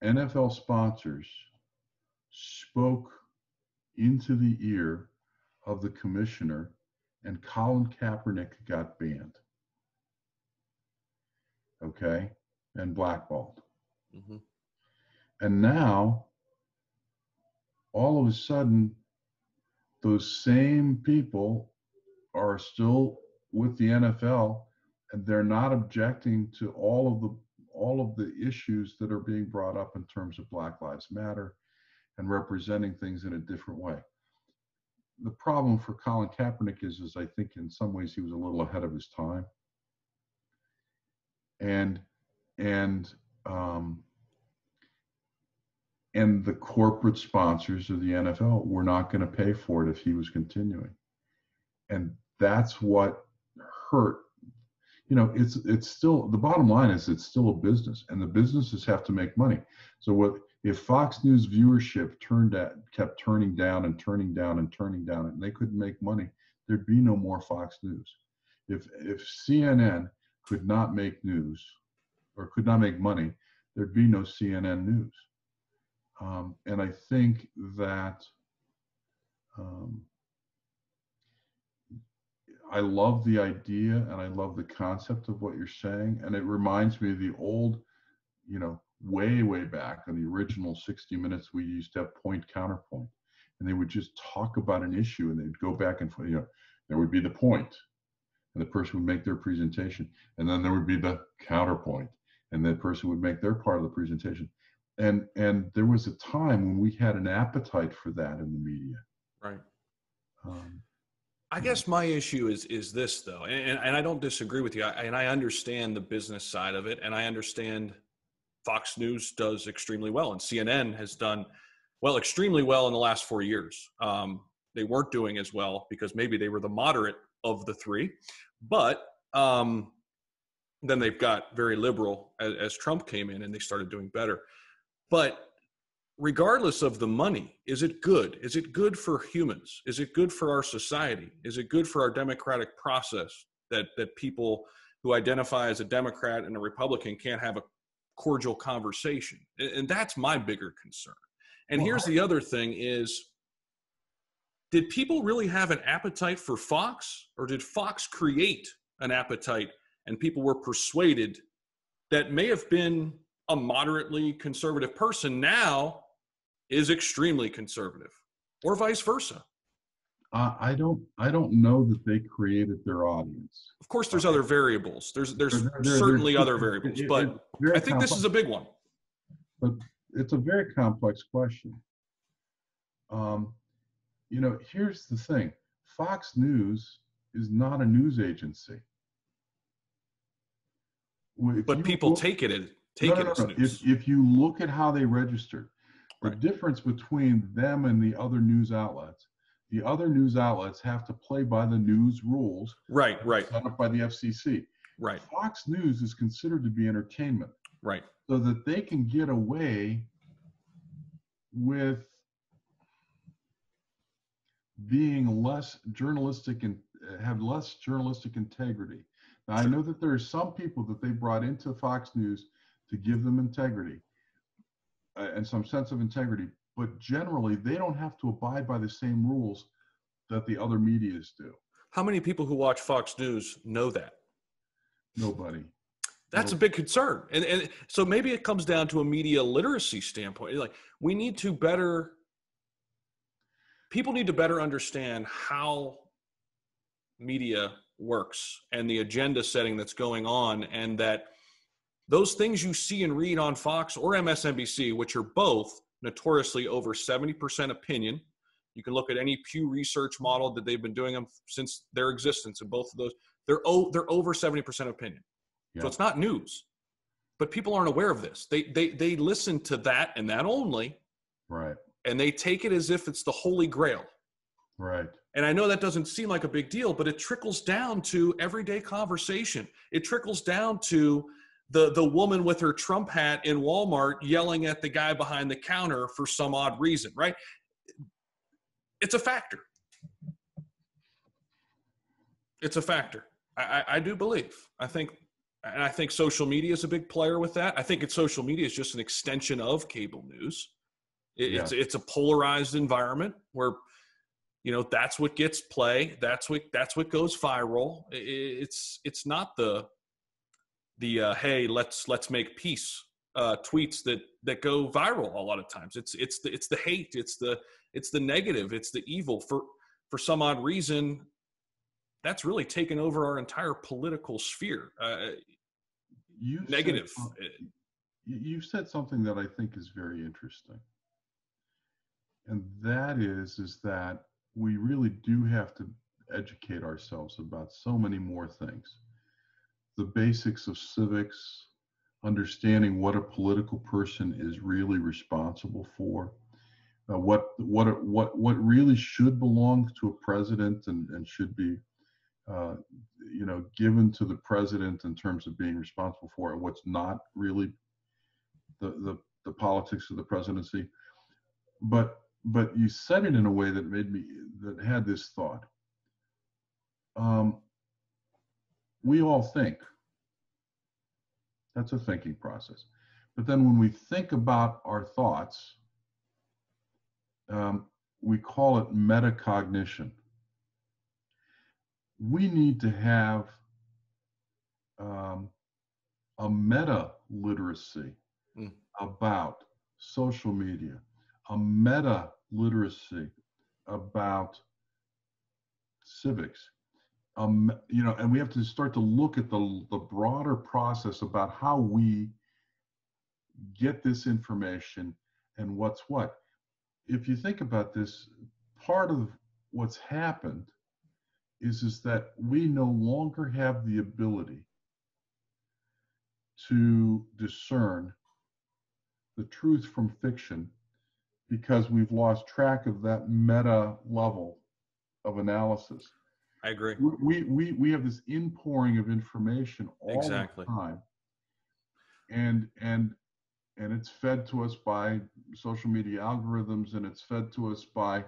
NFL sponsors spoke into the ear of the commissioner, and Colin Kaepernick got banned. Okay, and blackballed. Mm-hmm. And now, all of a sudden, those same people are still with the NFL, and they're not objecting to all of the issues that are being brought up in terms of Black Lives Matter and representing things in a different way. The problem for Colin Kaepernick is I think in some ways he was a little ahead of his time. And the corporate sponsors of the NFL were not going to pay for it if he was continuing. And that's what hurt. It's still, the bottom line is it's still a business, and the businesses have to make money. So if Fox News viewership kept turning down, and they couldn't make money, there'd be no more Fox News. If CNN could not make news or could not make money, there'd be no CNN News. And I think that I love the idea and I love the concept of what you're saying. And it reminds me of the old, way, way back on the original 60 Minutes, we used to have point counterpoint. And they would just talk about an issue and they'd go back and forth. There would be the point, and the person would make their presentation. And then there would be the counterpoint, and the person would make their part of the presentation. And there was a time when we had an appetite for that in the media. Right. I guess my issue is this, though, and I don't disagree with you, and I understand the business side of it, and I understand Fox News does extremely well, and CNN has done, extremely well in the last 4 years. they weren't doing as well because maybe they were the moderate of the three. But then they've got very liberal as Trump came in and they started doing better. But regardless of the money, is it good? Is it good for humans? Is it good for our society? Is it good for our democratic process that people who identify as a Democrat and a Republican can't have a cordial conversation? And that's my bigger concern. And here's the other thing is, did people really have an appetite for Fox, or did Fox create an appetite and people were persuaded that may have been a moderately conservative person now is extremely conservative, or vice versa? I don't know that they created their audience. Of course, there's other variables. There's certainly other variables, but I think this is a big one. But it's a very complex question. Here's the thing. Fox News is not a news agency. But people take it as news. If you look at how they registered, the difference between them and the other news outlets have to play by the news rules set up by the FCC. Right. Fox News is considered to be entertainment. Right. So that they can get away with being less journalistic and have less journalistic integrity. Now, I know that there are some people that they brought into Fox News to give them integrity and some sense of integrity, but generally they don't have to abide by the same rules that the other medias do. How many people who watch Fox News know that? Nobody. That's a big concern. And so maybe it comes down to a media literacy standpoint. Like, people need to better understand how media works and the agenda setting that's going on, and that those things you see and read on Fox or MSNBC, which are both notoriously over 70% opinion. You can look at any Pew Research model that they've been doing them since their existence, and both of those, they're over 70% opinion. Yeah. So it's not news, but people aren't aware of this. They listen to that and that only. Right. And they take it as if it's the Holy Grail. Right. And I know that doesn't seem like a big deal, but it trickles down to everyday conversation. It trickles down to the woman with her Trump hat in Walmart yelling at the guy behind the counter for some odd reason, right? It's a factor. It's a factor. I do believe. I think social media is a big player with that. I think social media is just an extension of cable news. It's a polarized environment where, that's what gets play. That's what goes viral. It's not the hey, let's make peace tweets that go viral a lot of times. It's the hate. It's the negative. It's the evil. For some odd reason, that's really taken over our entire political sphere. Negative. You said something that I think is very interesting. And that is that we really do have to educate ourselves about so many more things. The basics of civics, understanding what a political person is really responsible for, what really should belong to a president and should be given to the president in terms of being responsible for, and what's not really the politics of the presidency. But you said it in a way that had this thought. We all think. That's a thinking process. But then when we think about our thoughts, we call it metacognition. We need to have a meta literacy about social media, a meta literacy about civics, and we have to start to look at the broader process about how we get this information and what's what. If you think about this, part of what's happened is that we no longer have the ability to discern the truth from fiction because we've lost track of that meta level of analysis. I agree. We have this inpouring of information all the time, and it's fed to us by social media algorithms, and it's fed to us by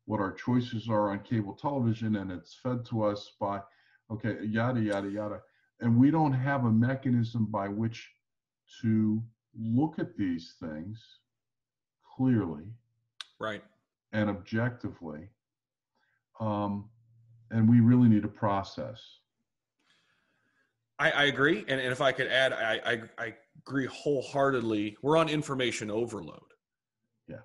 what our choices are on cable television, and it's fed to us by, okay, yada, yada, yada. And we don't have a mechanism by which to look at these things clearly, right, and objectively. And we really need a process. I agree. And if I could add, I agree wholeheartedly. We're on information overload. Yeah.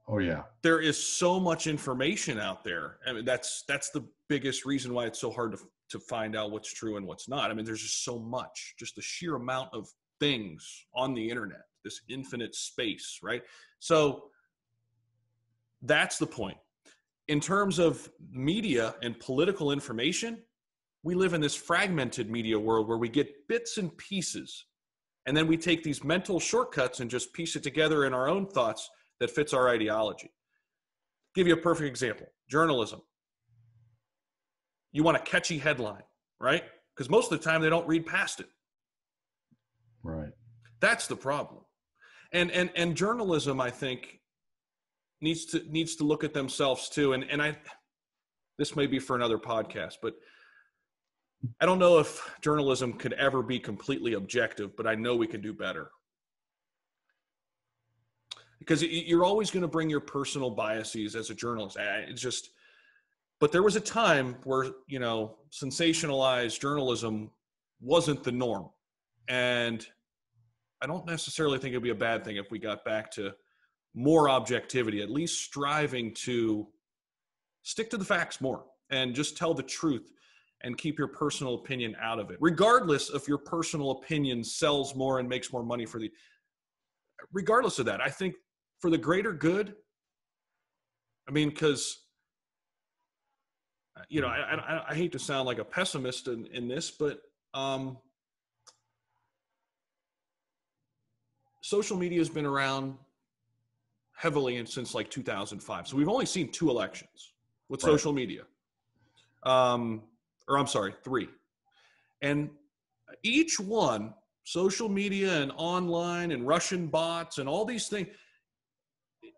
Oh, yeah. There is so much information out there. I mean, that's the biggest reason why it's so hard to find out what's true and what's not. I mean, there's just so much, just the sheer amount of things on the internet, this infinite space, right? So that's the point. In terms of media and political information, we live in this fragmented media world where we get bits and pieces, and then we take these mental shortcuts and just piece it together in our own thoughts that fits our ideology. Give you a perfect example. Journalism. You want a catchy headline, right? Because most of the time they don't read past it. Right. That's the problem. And journalism, I think, needs to look at themselves too. And this may be for another podcast, but I don't know if journalism could ever be completely objective, but I know we can do better. Because you're always going to bring your personal biases as a journalist. But there was a time where, sensationalized journalism wasn't the norm. And I don't necessarily think it'd be a bad thing if we got back to more objectivity, at least striving to stick to the facts more and just tell the truth and keep your personal opinion out of it, regardless if your personal opinion sells more and makes more money regardless of that. I think for the greater good, I mean, because, I hate to sound like a pessimist in this, but social media has been around heavily since like 2005. So we've only seen 2 elections with social media. 3. And each one, social media and online and Russian bots and all these things,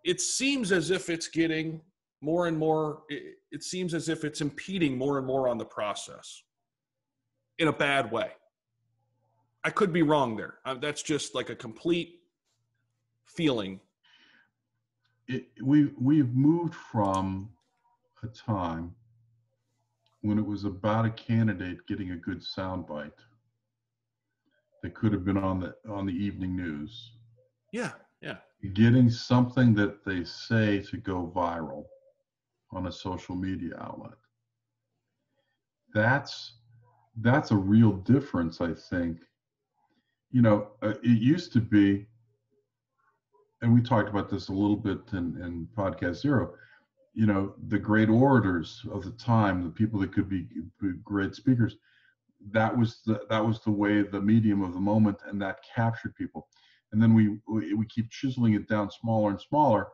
it seems as if it's getting more and more, it seems as if it's impeding more and more on the process in a bad way. I could be wrong there. That's just like a complete feeling. We've moved from a time when it was about a candidate getting a good soundbite that could have been on the evening news. Yeah. Getting something that they say to go viral on a social media outlet. That's a real difference, I think. It used to be, and we talked about this a little bit in Podcast Zero, the great orators of the time, the people that could be great speakers, that was the way, the medium of the moment, and that captured people. And then we keep chiseling it down smaller and smaller,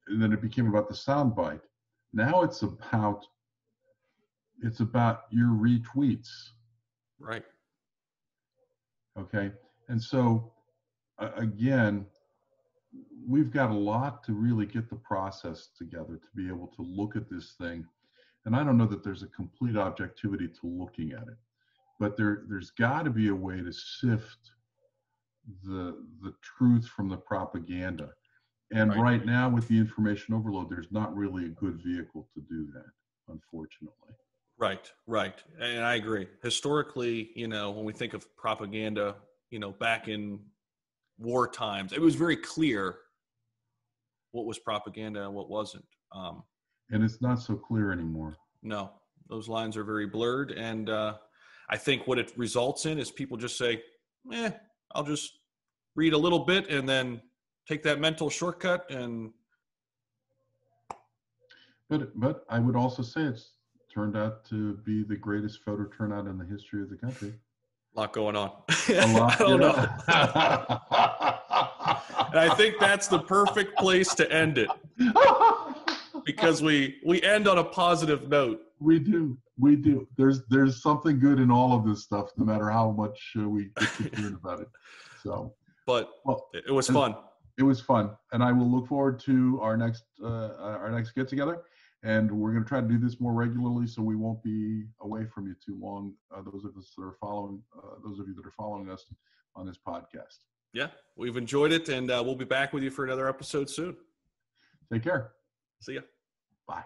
and then it became about the soundbite. Now it's about your retweets. Right. Okay. And so again, we've got a lot to really get the process together to be able to look at this thing. And I don't know that there's a complete objectivity to looking at it, but there's got to be a way to sift the truth from the propaganda. And right now, with the information overload, there's not really a good vehicle to do that, unfortunately. Right. And I agree. Historically, when we think of propaganda, back in war times, it was very clear what was propaganda and what wasn't. And it's not so clear anymore. No, those lines are very blurred. And I think what it results in is people just say, I'll just read a little bit and then take that mental shortcut. But I would also say it's turned out to be the greatest voter turnout in the history of the country. A lot going on. A lot. I don't know. And I think that's the perfect place to end it. because we end on a positive note. We do. There's something good in all of this stuff, no matter how much we get concerned about it. So, but it was fun. It was fun, and I will look forward to our next get together. And we're going to try to do this more regularly, so we won't be away from you too long. Those of you that are following us on this podcast. Yeah, we've enjoyed it, and we'll be back with you for another episode soon. Take care. See ya. Bye.